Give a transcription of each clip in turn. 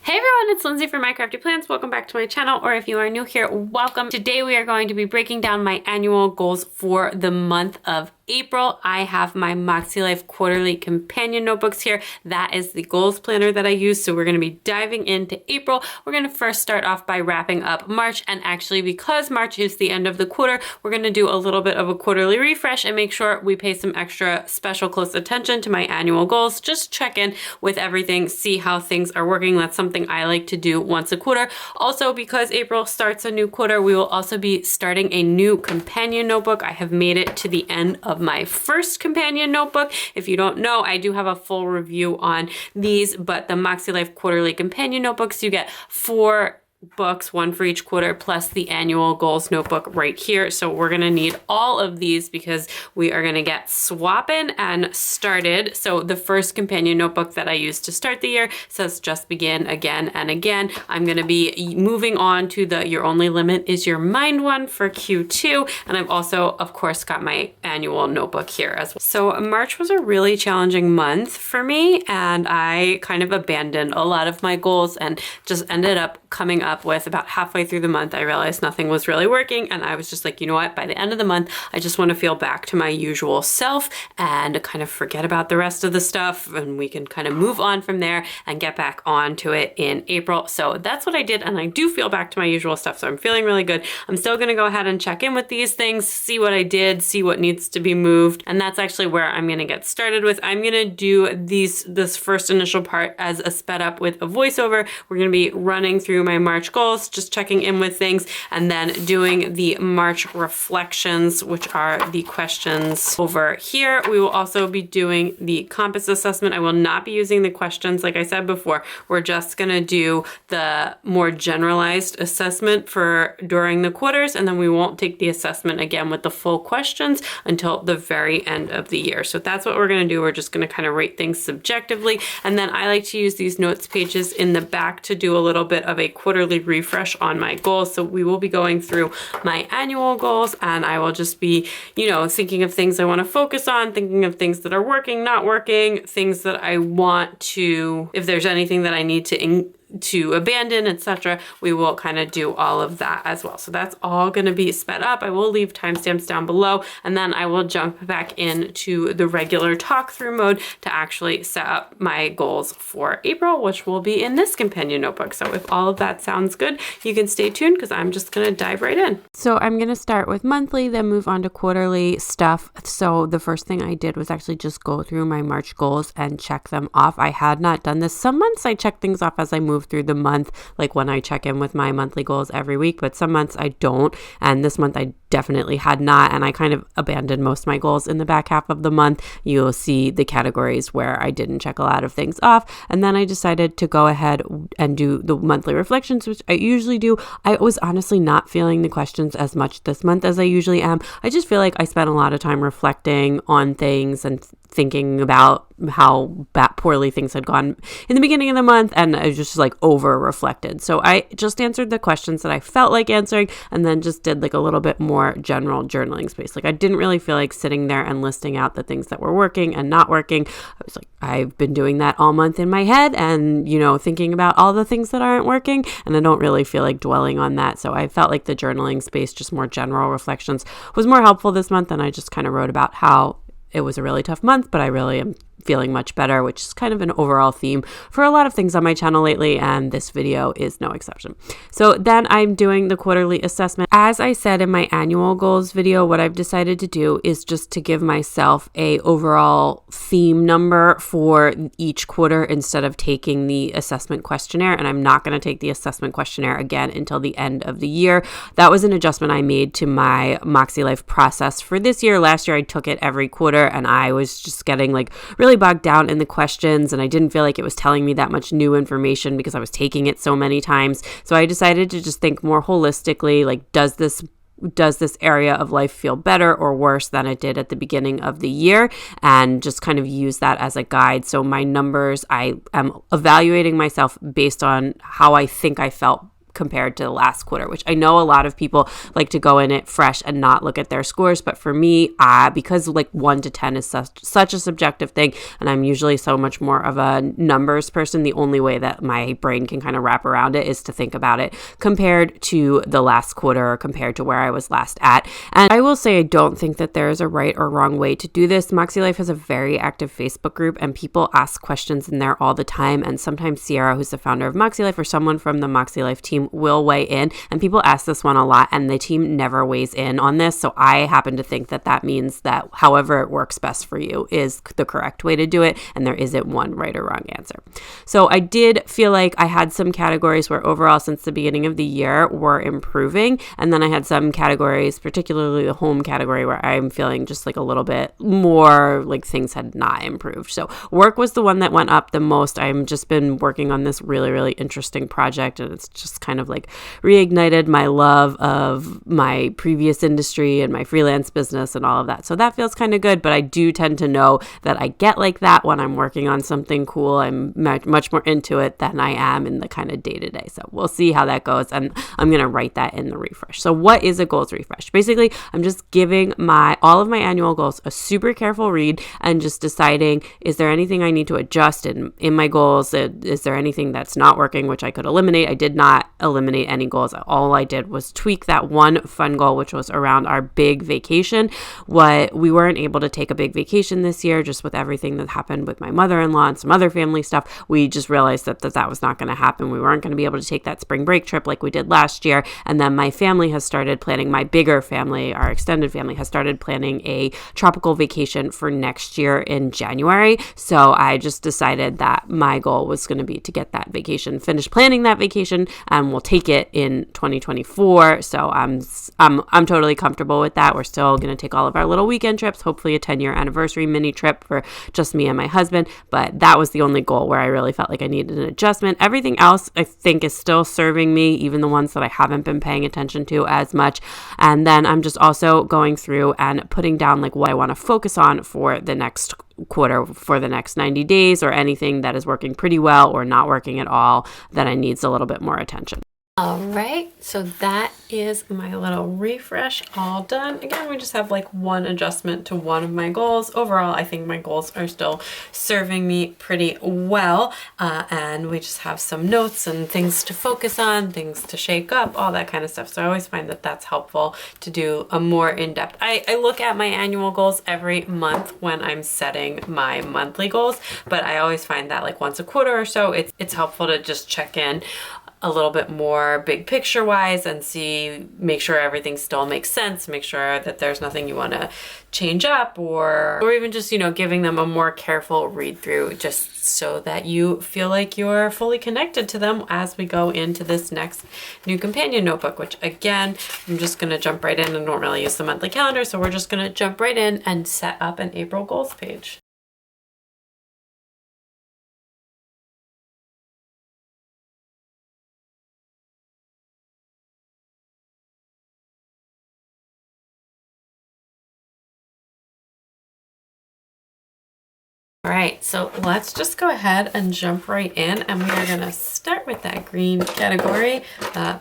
Hey everyone, it's Lindsay from My Crafty Plans. Welcome back to my channel, or if you are new here, welcome. Today we are going to be breaking down my annual goals for the month of April. I have my Moxie Life quarterly companion notebooks here. That is the goals planner that I use. So we're going to be diving into April. We're going to first start off by wrapping up March. And actually, because March is the end of the quarter, we're going to do a little bit of a quarterly refresh and make sure we pay some extra special close attention to my annual goals. Just check in with everything, see how things are working. That's something I like to do once a quarter. Also, because April starts a new quarter, we will also be starting a new companion notebook. I have made it to the end of my first companion notebook. If you don't know, I do have a full review on these, but the Moxie Life quarterly companion notebooks, you get 4 books, 1 for each quarter, plus the annual goals notebook right here. So we're gonna need all of these because we are gonna get swapping and started. So the first companion notebook that I used to start the year says just begin again and again. I'm gonna be moving on to the your only limit is your mind one for Q2. And I've also, of course, got my annual notebook here as well. So March was a really challenging month for me, and I kind of abandoned a lot of my goals and just ended up coming up with about halfway through the month, I realized nothing was really working. And I was just like, you know what, by the end of the month, I just want to feel back to my usual self and kind of forget about the rest of the stuff. And we can kind of move on from there and get back onto it in April. So that's what I did. And I do feel back to my usual stuff. So I'm feeling really good. I'm still going to go ahead and check in with these things, see what I did, see what needs to be moved. And that's actually where I'm going to get started with. I'm going to do this first initial part as a sped up with a voiceover. We're going to be running through my March goals, just checking in with things, and then doing the March reflections, which are the questions over here. We will also be doing the compass assessment. I will not be using the questions like I said before. We're just going to do the more generalized assessment for during the quarters, and then we won't take the assessment again with the full questions until the very end of the year. So that's what we're going to do. We're just going to kind of rate things subjectively, and then I like to use these notes pages in the back to do a little bit of a quarterly refresh on my goals. So we will be going through my annual goals, and I will just be, thinking of things I want to focus on, thinking of things that are working, not working, things that I want to, if there's anything that I need to abandon, etc. We will kind of do all of that as well. So that's all going to be sped up. I will leave timestamps down below, and then I will jump back into the regular talk through mode to actually set up my goals for April, which will be in this companion notebook. So if all of that sounds good, you can stay tuned because I'm just going to dive right in. So I'm going to start with monthly, then move on to quarterly stuff. So the first thing I did was actually just go through my March goals and check them off. I had not done this. Some months I check things off as I move through the month, like when I check in with my monthly goals every week, but some months I don't. And this month I definitely had not, and I kind of abandoned most of my goals in the back half of the month. You'll see the categories where I didn't check a lot of things off, and then I decided to go ahead and do the monthly reflections, which I usually do. I was honestly not feeling the questions as much this month as I usually am. I just feel like I spent a lot of time reflecting on things and thinking about how poorly things had gone in the beginning of the month, and I was just like over reflected. So I just answered the questions that I felt like answering, and then just did like a little bit more general journaling space. Like I didn't really feel like sitting there and listing out the things that were working and not working. I was like, I've been doing that all month in my head and, thinking about all the things that aren't working, and I don't really feel like dwelling on that. So I felt like the journaling space, just more general reflections, was more helpful this month, and I just kind of wrote about how it was a really tough month, but I really am feeling much better, which is kind of an overall theme for a lot of things on my channel lately, and this video is no exception. So then I'm doing the quarterly assessment. As I said in my annual goals video, what I've decided to do is just to give myself a overall theme number for each quarter instead of taking the assessment questionnaire, and I'm not going to take the assessment questionnaire again until the end of the year. That was an adjustment I made to my Moxie Life process for this year. Last year I took it every quarter, and I was just getting like really bogged down in the questions, and I didn't feel like it was telling me that much new information because I was taking it so many times. So I decided to just think more holistically, like, does this area of life feel better or worse than it did at the beginning of the year, and just kind of use that as a guide. So my numbers, I am evaluating myself based on how I think I felt compared to the last quarter, which I know a lot of people like to go in it fresh and not look at their scores. But for me, because like 1 to 10 is such a subjective thing, and I'm usually so much more of a numbers person, the only way that my brain can kind of wrap around it is to think about it compared to the last quarter or compared to where I was last at. And I will say, I don't think that there is a right or wrong way to do this. Moxie Life has a very active Facebook group, and people ask questions in there all the time. And sometimes Sierra, who's the founder of Moxie Life, or someone from the Moxie Life team will weigh in. And people ask this one a lot, and the team never weighs in on this. So I happen to think that that means that however it works best for you is the correct way to do it, and there isn't one right or wrong answer. So I did feel like I had some categories where overall since the beginning of the year were improving, and then I had some categories, particularly the home category, where I'm feeling just like a little bit more like things had not improved. So work was the one that went up the most. I've just been working on this really, really interesting project, and it's just kind of like reignited my love of my previous industry and my freelance business and all of that. So that feels kind of good, but I do tend to know that I get like that when I'm working on something cool. I'm much more into it than I am in the kind of day-to-day. So we'll see how that goes, and I'm going to write that in the refresh. So what is a goals refresh? Basically, I'm just giving all of my annual goals a super careful read and just deciding, is there anything I need to adjust in my goals? Is there anything that's not working, which I could eliminate? I did not eliminate any goals. All I did was tweak that one fun goal, which was around our big vacation. We weren't able to take a big vacation this year, just with everything that happened with my mother-in-law and some other family stuff. We just realized that was not going to happen. We weren't going to be able to take that spring break trip like we did last year. And then my family has started planning, my bigger family, our extended family, has started planning a tropical vacation for next year in January. So I just decided that my goal was going to be to get that vacation, finish planning that vacation, and we'll take it in 2024. So I'm totally comfortable with that. We're still going to take all of our little weekend trips, hopefully a 10-year anniversary mini trip for just me and my husband. But that was the only goal where I really felt like I needed an adjustment. Everything else I think is still serving me, even the ones that I haven't been paying attention to as much. And then I'm just also going through and putting down like what I want to focus on for the next quarter, for the next 90 days, or anything that is working pretty well or not working at all that I needs a little bit more attention. All right, so that is my little refresh all done. Again, we just have like one adjustment to one of my goals. Overall, I think my goals are still serving me pretty well. And we just have some notes and things to focus on, things to shake up, all that kind of stuff. So I always find that that's helpful to do a more in-depth. I look at my annual goals every month when I'm setting my monthly goals, but I always find that like once a quarter or so, it's helpful to just check in a little bit more big picture wise and make sure everything still makes sense, make sure that there's nothing you want to change up, or even just, giving them a more careful read through, just so that you feel like you're fully connected to them as we go into this next new companion notebook, which again, I'm just going to jump right in. and normally use the monthly calendar. So we're just going to jump right in and set up an April goals page. All right, so let's just go ahead and jump right in, and we are gonna start with that green category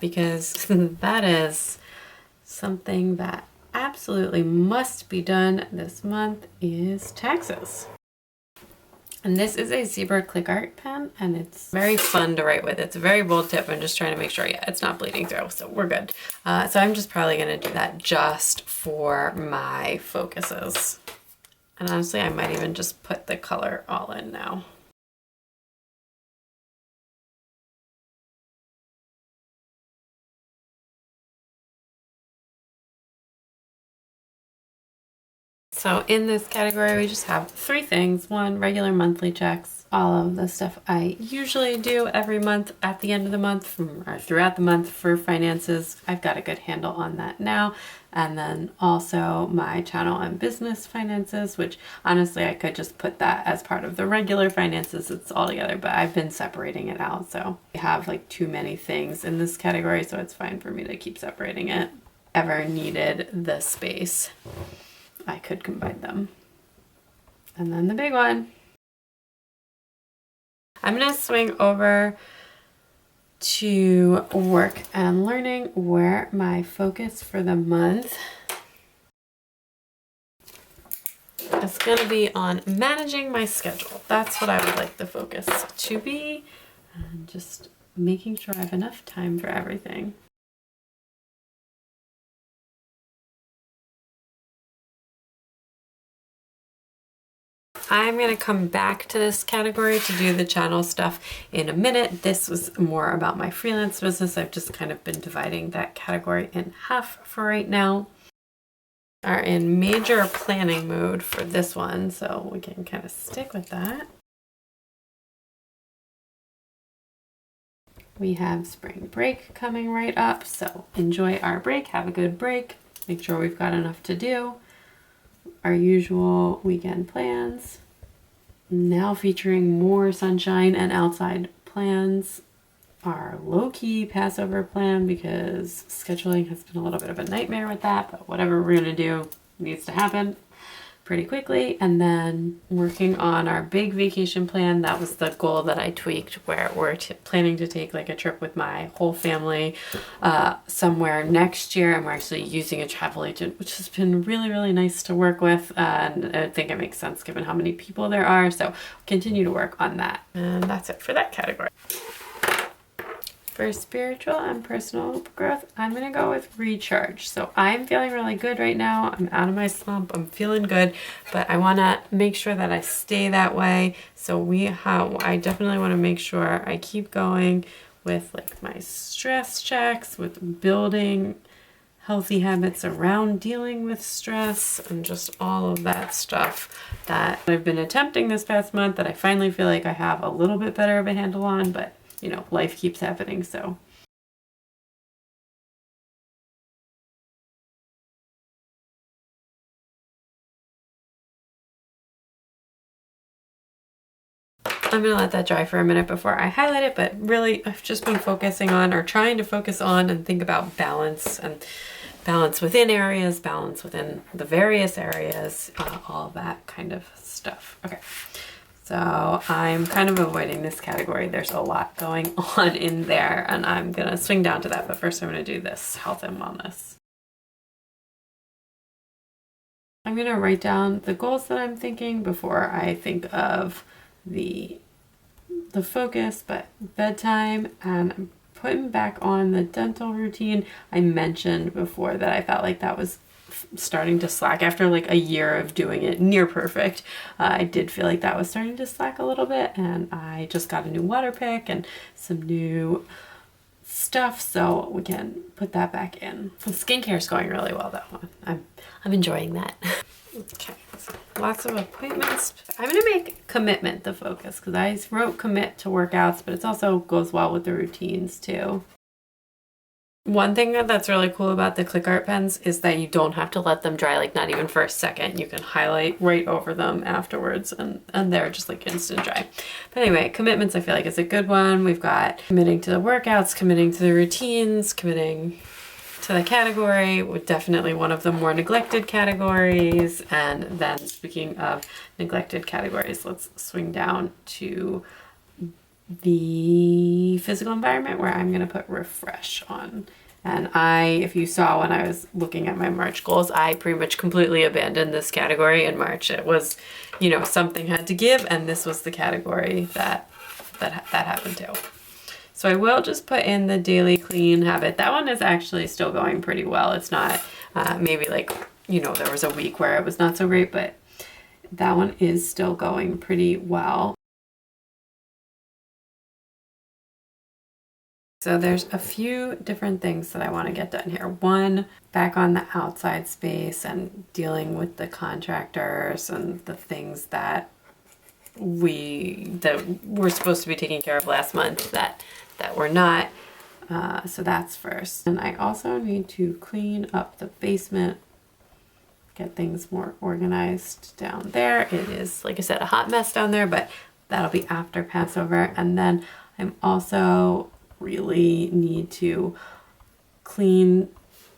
because that is something that absolutely must be done this month, is taxes. And this is a Zebra Click Art pen, and it's very fun to write with. It's a very bold tip. I'm just trying to make sure, it's not bleeding through, so we're good. So I'm just probably gonna do that just for my focuses. And honestly, I might even just put the color all in now. So in this category, we just have three things. One, regular monthly checks, all of the stuff I usually do every month at the end of the month or throughout the month for finances. I've got a good handle on that now. And then also my channel and business finances, which honestly, I could just put that as part of the regular finances. It's all together, but I've been separating it out. So I have like too many things in this category, so it's fine for me to keep separating it. Ever needed the space, I could combine them. And then the big one. I'm gonna swing over to work and learning, where my focus for the month is going to be on managing my schedule. That's what I would like the focus to be, and just making sure I have enough time for everything. I'm going to come back to this category to do the channel stuff in a minute. This was more about my freelance business. I've just kind of been dividing that category in half for right now. Are in major planning mode for this one, so we can kind of stick with that. We have spring break coming right up, so enjoy our break, have a good break, make sure we've got enough to do. Our usual weekend plans, now featuring more sunshine and outside plans. Our low-key Passover plan, because scheduling has been a little bit of a nightmare with that, but whatever we're going to do needs to happen pretty quickly. And then working on our big vacation plan. That was the goal that I tweaked, where we're planning to take like a trip with my whole family somewhere next year, and we're actually using a travel agent, which has been really, really nice to work with, and I think it makes sense given how many people there are, so we'll continue to work on that. And that's it for that category. For spiritual and personal growth, I'm going to go with recharge. So I'm feeling really good right now. I'm out of my slump. I'm feeling good, but I want to make sure that I stay that way. So I definitely want to make sure I keep going with like my stress checks, with building healthy habits around dealing with stress, and just all of that stuff that I've been attempting this past month that I finally feel like I have a little bit better of a handle on, but you know, life keeps happening, so. I'm gonna let that dry for a minute before I highlight it, but really I've just been focusing on, or trying to focus on, and think about balance, and balance within areas, balance within the various areas, all that kind of stuff. Okay. So I'm kind of avoiding this category. There's a lot going on in there, and I'm going to swing down to that. But first I'm going to do this health and wellness. I'm going to write down the goals that I'm thinking before I think of the focus, but bedtime, and I'm putting back on the dental routine. I mentioned before that I felt like that was starting to slack after like a year of doing it near perfect. I did feel like that was starting to slack a little bit, and I just got a new water pick and some new stuff, so we can put that back in. The skincare is going really well, that one. I'm enjoying that. Okay, so lots of appointments. I'm gonna make commitment the focus, because I wrote commit to workouts, but it also goes well with the routines too. One thing that's really cool about the ClickArt pens is that you don't have to let them dry, like not even for a second. You can highlight right over them afterwards, and they're just like instant dry. But anyway, commitments I feel like is a good one. We've got committing to the workouts, committing to the routines, committing to the category, with definitely one of the more neglected categories. And then speaking of neglected categories, let's swing down to the physical environment, where I'm going to put refresh on. And if you saw when I was looking at my March goals, I pretty much completely abandoned this category in March. It was, you know, something had to give, and this was the category that happened to. So I will just put in the daily clean habit. That one is actually still going pretty well. It's not maybe like, you know, there was a week where it was not so great, but that one is still going pretty well. So there's a few different things that I want to get done here. One, back on the outside space and dealing with the contractors and the things that we're supposed to be taking care of last month that we're not. So that's first. And I also need to clean up the basement, get things more organized down there. It is, like I said, a hot mess down there, but that'll be after Passover. And then I'm also really need to clean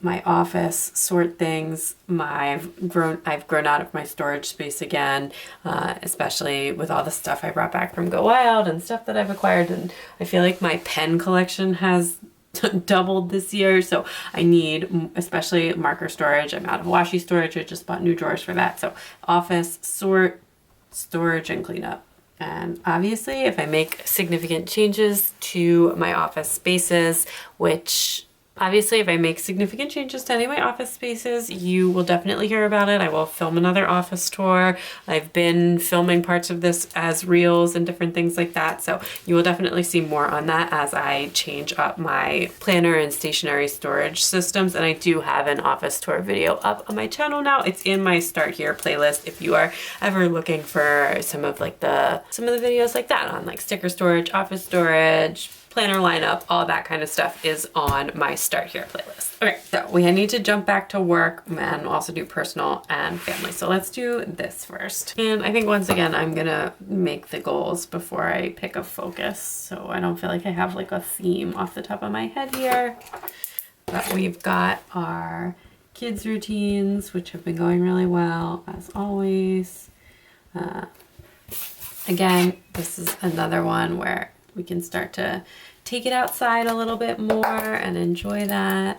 my office, sort things. I've grown out of my storage space again, especially with all the stuff I brought back from Go Wild and stuff that I've acquired. And I feel like my pen collection has doubled this year, so I need especially marker storage. I'm out of washi storage. I just bought new drawers for that. So office, sort, storage, and clean up. And obviously if I make significant changes to my office spaces, which obviously if I make significant changes to any of my office spaces, you will definitely hear about it. I will film another office tour. I've been filming parts of this as reels and different things like that. So you will definitely see more on that as I change up my planner and stationery storage systems. And I do have an office tour video up on my channel now. It's in my Start Here playlist if you are ever looking for some of the videos like that on like sticker storage, office storage, planner lineup, all that kind of stuff is on my Start Here playlist. Okay, so we need to jump back to work and also do personal and family. So let's do this first. And I think once again, I'm gonna make the goals before I pick a focus. So I don't feel like I have like a theme off the top of my head here. But we've got our kids routines, which have been going really well as always. Again, this is another one where we can start to take it outside a little bit more and enjoy that.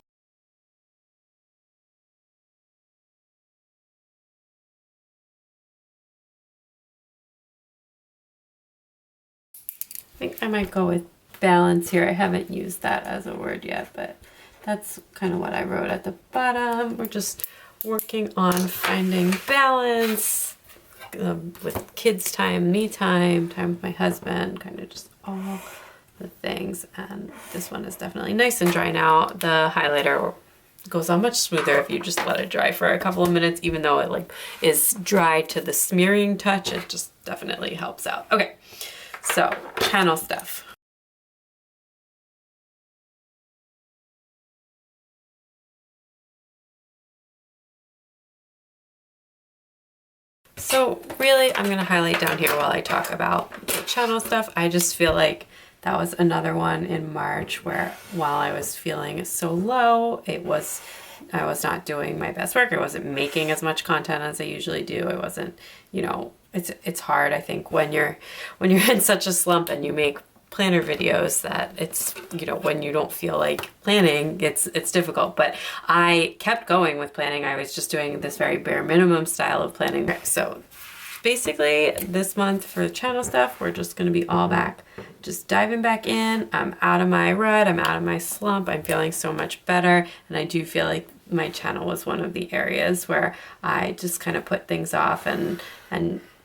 I think I might go with balance here. I haven't used that as a word yet, but that's kind of what I wrote at the bottom. We're just working on finding balance with kids time, me time, time with my husband, kind of just all the things. And this one is definitely nice and dry now. The highlighter goes on much smoother if you just let it dry for a couple of minutes, even though it like is dry to the smearing touch, it just definitely helps out. Okay, so channel stuff. So really, I'm going to highlight down here while I talk about the channel stuff. I just feel like that was another one in March where while I was feeling so low, I was not doing my best work. I wasn't making as much content as I usually do. I wasn't, it's hard, I think, when you're in such a slump and you make planner videos that it's, when you don't feel like planning, it's difficult. But I kept going with planning. I was just doing this very bare minimum style of planning. So basically this month for the channel stuff, we're just going to be all back, just diving back in. I'm out of my rut. I'm out of my slump. I'm feeling so much better. And I do feel like my channel was one of the areas where I just kind of put things off and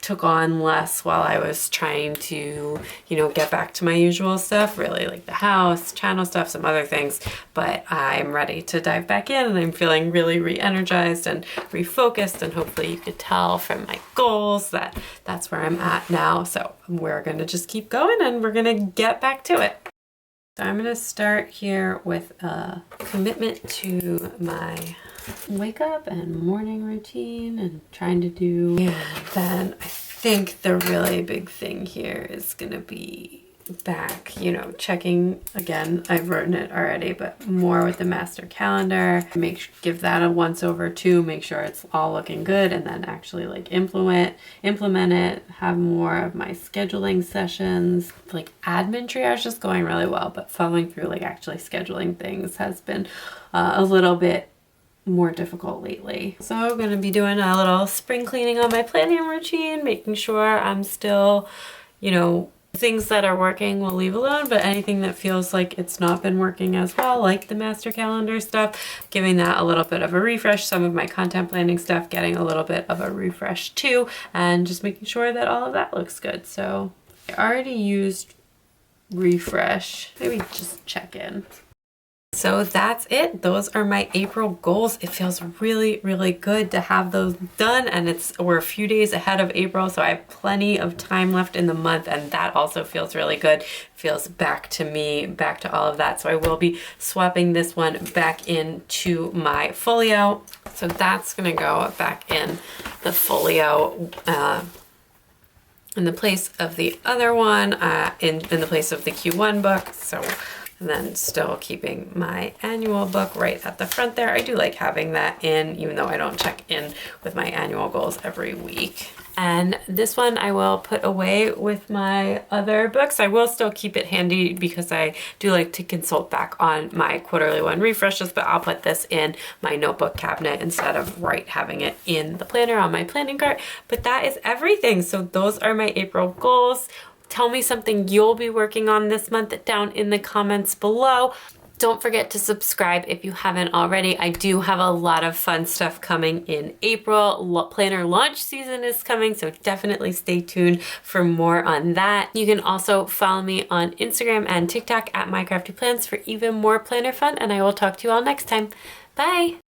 took on less while I was trying to, get back to my usual stuff, really like the house, channel stuff, some other things. But I'm ready to dive back in and I'm feeling really re-energized and refocused. And hopefully you could tell from my goals that that's where I'm at now. So we're going to just keep going and we're going to get back to it. So I'm going to start here with a commitment to my wake up and morning routine and trying to do. And then I think the really big thing here is going to be back, checking again. I've written it already, but more with the master calendar. Give that a once over too, make sure it's all looking good, and then actually like implement it, have more of my scheduling sessions. Like admin triage is going really well, but following through like actually scheduling things has been a little bit more difficult lately. So I'm going to be doing a little spring cleaning on my planning routine, making sure I'm still, things that are working we'll leave alone, but anything that feels like it's not been working as well, like the master calendar stuff, giving that a little bit of a refresh. Some of my content planning stuff getting a little bit of a refresh too, and just making sure that all of that looks good. So I already used refresh, maybe just check in. So that's it. Those are my April goals. It feels really, really good to have those done, and we're a few days ahead of April, so I have plenty of time left in the month, and that also feels really good. Feels back to me, back to all of that. So I will be swapping this one back into my folio. So that's gonna go back in the folio in the place of the other one, in the place of the Q1 book. So And then still keeping my annual book right at the front there. I do like having that in, even though I don't check in with my annual goals every week. And this one I will put away with my other books. I will still keep it handy because I do like to consult back on my quarterly one refreshes, but I'll put this in my notebook cabinet instead of having it in the planner on my planning cart. But that is everything. So those are my April goals. Tell me something you'll be working on this month down in the comments below. Don't forget to subscribe if you haven't already. I do have a lot of fun stuff coming in April. Planner launch season is coming, so definitely stay tuned for more on that. You can also follow me on Instagram and TikTok at MyCraftyPlans for even more planner fun, and I will talk to you all next time. Bye!